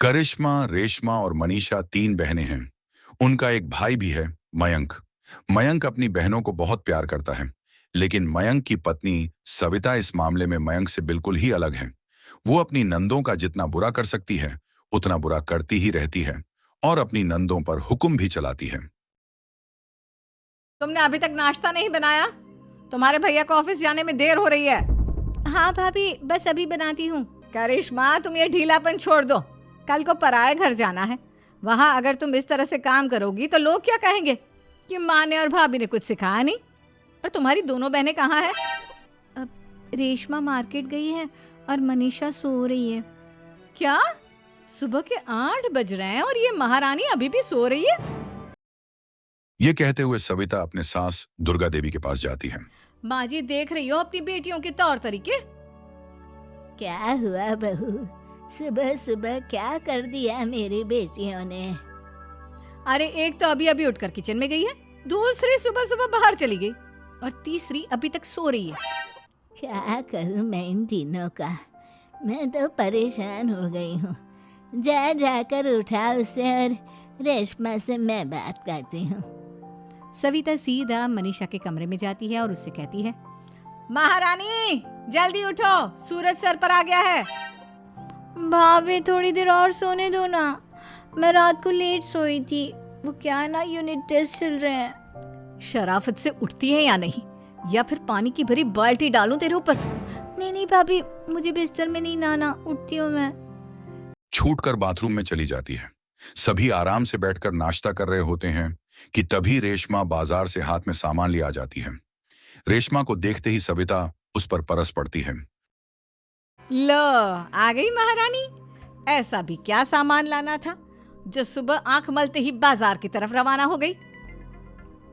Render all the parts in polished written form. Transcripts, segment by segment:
करिश्मा, रेशमा और मनीषा तीन बहनें हैं। उनका एक भाई भी है, मयंक। मयंक अपनी बहनों को बहुत प्यार करता है, लेकिन मयंक की पत्नी सविता इस मामले में मयंक से बिल्कुल ही अलग है। वो अपनी नंदों का जितना बुरा कर सकती है, उतना बुरा करती ही रहती है और अपनी नंदों पर हुक्म भी चलाती है। तुमने अभी तक नाश्ता नहीं बनाया? तुम्हारे भैया को ऑफिस जाने में देर हो रही है। हाँ भाभी, बस अभी बनाती हूँ। करिश्मा, तुम ये ढीलापन छोड़ दो। कल को पराए घर जाना है। वहां अगर तुम इस तरह से काम करोगी तो लोग क्या कहेंगे कि माँ ने और भाभी ने कुछ सिखाया नहीं। और तुम्हारी दोनों बहनें कहाँ हैं? अब रेशमा मार्केट गई है और मनीषा सो रही है। क्या? सुबह के 8 बज रहे हैं और ये महारानी अभी भी सो रही है? ये कहते हुए सविता अपने सास दुर्गा देवी के पास जाती है। माँ जी, देख रही हो अपनी बेटियों के तौर तरीके? क्या हुआ बहू, सुबह सुबह क्या कर दिया मेरी बेटियों ने? अरे एक तो अभी अभी उठकर किचन में गई है, दूसरी सुबह सुबह बाहर चली गई और तीसरी अभी तक सो रही है। क्या करूं मैं इन तीनों का? मैं तो परेशान हो गई हूँ। जा जाकर उठा उसे और रेशमा से मैं बात करती हूँ। सविता सीधा मनीषा के कमरे में जाती है और उससे कहती है, महारानी जल्दी उठो, सूरज सर पर आ गया है। भाभी थोड़ी देर और सोने दो ना, मैं रात को लेट सोई थी। वो क्या ना, यूनिट टेस्ट चल रहे हैं। शराफत से उठती है या नहीं, या फिर पानी की भरी बाल्टी डालूं तेरे ऊपर? नहीं नहीं भाभी, मुझे बिस्तर में नहीं लाना, उठती हूँ मैं। छूटकर बाथरूम में चली जाती है। सभी आराम से बैठकर नाश्ता कर रहे होते हैं कि तभी रेशमा बाजार से हाथ में सामान ले आ जाती है। रेशमा को देखते ही सविता उस पर परस पड़ती है। लो, आ गई महारानी। ऐसा भी क्या सामान लाना था जो सुबह आंख मलते ही बाजार की तरफ रवाना हो गई?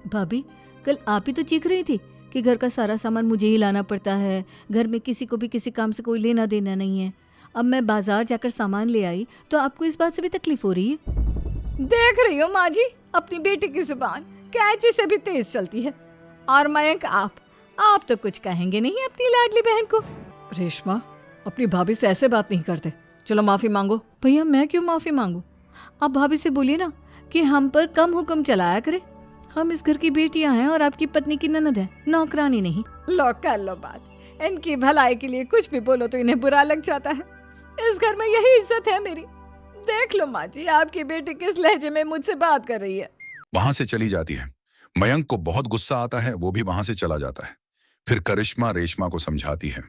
भाभी, कल आप ही तो चीख रही थी कि घर का सारा सामान मुझे ही लाना पड़ता है, घर में किसी को भी किसी काम से कोई लेना देना नहीं है। अब मैं बाजार जाकर सामान ले आई तो आपको इस बात से भी तकलीफ हो रही है? देख रही हो माँ जी, अपनी बेटी की जुबान कैंची से भी तेज चलती है। और मयंक, आप तो कुछ कहेंगे नहीं अपनी लाडली बहन को। रेशमा, अपनी भाभी से ऐसे बात नहीं करते। चलो माफी मांगो। भैया, मैं क्यों माफी मांगू? आप भाभी से बोलिए ना कि हम पर कम हुक्म चलाया करे। हम इस घर की बेटियां हैं और आपकी पत्नी की ननद है, नौकरानी नहीं। लो कर लो बात। इनकी भलाई के लिए कुछ भी बोलो तो इन्हें बुरा लग जाता है। इस घर में यही इज्जत है मेरी। देख लो माँ जी, आपकी बेटी किस लहजे में मुझसे बात कर रही है। वहां से चली जाती है। मयंक को बहुत गुस्सा आता है, वो भी वहां से चला जाता है। फिर करिश्मा रेशमा को समझाती है।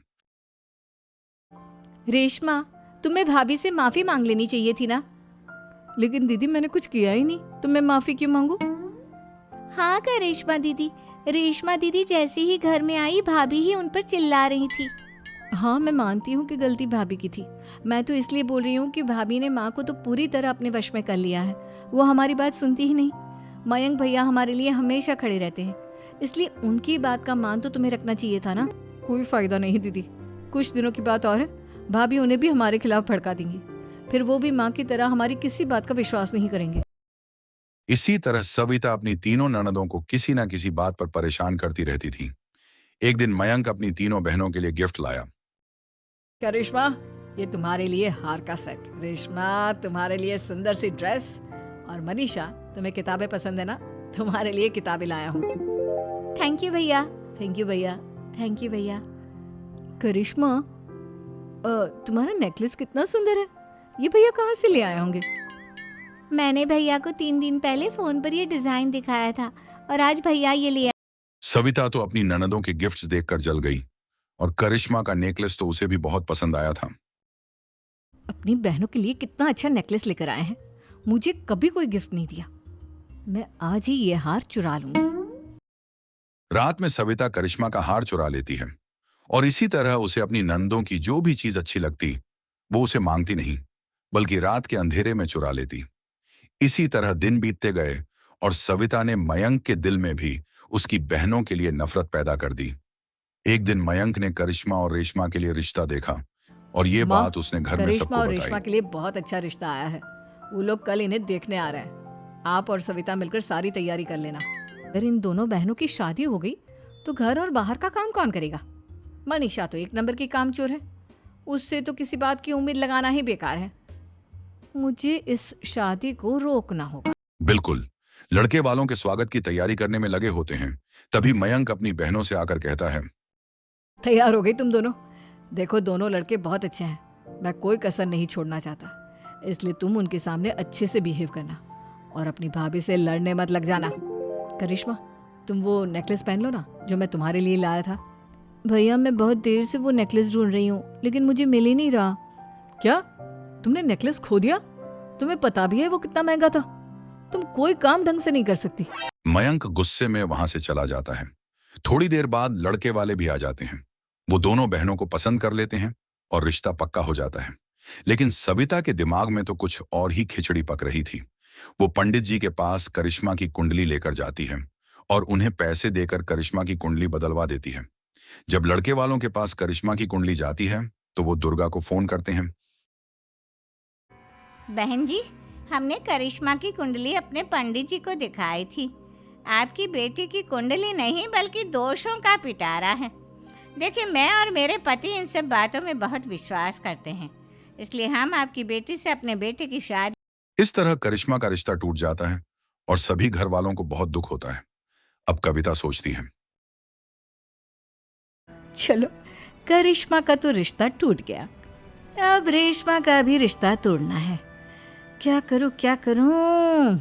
रेशमा, तुम्हें भाभी से माफी मांग लेनी चाहिए थी ना। लेकिन दीदी, मैंने कुछ किया ही नहीं तो मैं माफी क्यों मांगू? हाँ का रेशमा दीदी, रेशमा दीदी जैसे ही घर में आई भाभी ही उन पर चिल्ला रही थी। हाँ, मैं मानती हूँ कि गलती भाभी की थी। मैं तो इसलिए बोल रही हूँ कि भाभी ने माँ को तो पूरी तरह अपने वश में कर लिया है। वो हमारी बात सुनती ही नहीं। मयंक भैया हमारे लिए हमेशा खड़े रहते हैं, इसलिए उनकी बात का मान तो तुम्हें रखना चाहिए था ना। कोई फायदा नहीं दीदी, कुछ दिनों की बात और है, भाभी उन्हें भी हमारे खिलाफ भड़का देंगी। फिर वो भी माँ की तरह हमारी किसी बात का विश्वास नहीं करेंगे। इसी तरह सविता अपनी तीनों ननदों को किसी न किसी बात पर परेशान करती रहती थी। एक दिन मयंक अपनी तीनों बहनों के लिए गिफ्ट लाया। करिश्मा, ये तुम्हारे लिए हार का सेट। रेशमा, तुम्हारे लिए सुंदर सी ड्रेस। और मनीषा, तुम्हें किताबें पसंद है ना, तुम्हारे लिए किताबें लाया हूँ। थैंक यू भैया। थैंक यू भैया। थैंक यू भैया। करिश्मा, तुम्हारा नेकलेस कितना सुंदर है। ये भैया कहाँ से ले आए होंगे? मैंने भैया को 3 दिन पहले फोन पर ये डिजाइन दिखाया था और आज भैया ये ले आए। सविता तो अपनी ननदों के गिफ्ट्स देखकर जल गई और करिश्मा का नेकलेस तो उसे भी बहुत पसंद आया था। अपनी बहनों के लिए कितना अच्छा नेकलेस लेकर आए हैं, मुझे कभी कोई गिफ्ट नहीं दिया। मैं आज ही ये हार चुरा लूंगी। रात में सविता करिश्मा का हार चुरा लेती है और इसी तरह उसे अपनी ननदों की जो भी चीज अच्छी लगती वो उसे मांगती नहीं, बल्कि रात के अंधेरे में चुरा लेती। इसी तरह दिन बीतते गए और सविता ने मयंक के दिल में भी उसकी बहनों के लिए नफरत पैदा कर दी। एक दिन मयंक ने करिश्मा और रेशमा के लिए रिश्ता देखा और ये बात उसने घर में सबको और बताई। रेशमा के लिए बहुत अच्छा रिश्ता आया है। वो लोग कल इन्हें देखने आ रहे हैं। आप और सविता मिलकर सारी तैयारी कर लेना। अगर इन दोनों बहनों की शादी हो गई तो घर और बाहर का काम कौन करेगा? मनीषा तो 1 नंबर की कामचोर है, उससे तो किसी बात की उम्मीद लगाना ही बेकार है। मुझे इस शादी को रोकना होगा। बिल्कुल। लड़के वालों के स्वागत की तैयारी करने में लगे होते हैं, तभी मयंक अपनी बहनों से आकर कहता है, तैयार हो गई तुम दोनों? देखो दोनों लड़के बहुत अच्छे हैं, मैं कोई कसर नहीं छोड़ना चाहता, इसलिए तुम उनके सामने अच्छे से बिहेव करना और अपनी भाभी से लड़ने मत लग जाना। करिश्मा, तुम वो नेकलेस पहन लो ना जो मैं तुम्हारे लिए लाया था। भैया मैं बहुत देर से वो नेकलेस ढूंढ रही हूँ लेकिन मुझे मिल ही नहीं रहा। क्या तुमने नेकलेस खो दिया? तुम्हें पता भी है वो कितना महंगा था? तुम कोई काम ढंग से नहीं कर सकती। मयंक गुस्से में वहां से चला जाता है। थोड़ी देर बाद लड़के वाले भी आ जाते हैं। वो दोनों बहनों को पसंद कर लेते हैं और रिश्ता पक्का हो जाता है। लेकिन सविता के दिमाग में तो कुछ और ही खिचड़ी पक रही थी। वो पंडित जी के पास करिश्मा की कुंडली लेकर जाती है और उन्हें पैसे देकर करिश्मा की कुंडली बदलवा देती है। जब लड़के वालों के पास करिश्मा की कुंडली जाती है तो वो दुर्गा को फोन करते हैं। बहन जी, हमने करिश्मा की कुंडली अपने पंडित जी को दिखाई थी। आपकी बेटी की कुंडली नहीं बल्कि दोषों का पिटारा है। देखिए, मैं और मेरे पति इन सब बातों में बहुत विश्वास करते हैं, इसलिए हम आपकी बेटी से अपने बेटे की शादी। इस तरह करिश्मा का रिश्ता टूट जाता है और सभी घर वालों को बहुत दुख होता है। अब कविता सोचती है, चलो, करिश्मा का तो रिश्ता टूट गया, अब रेशमा का भी रिश्ता तोड़ना है। क्या करूं क्या करूं?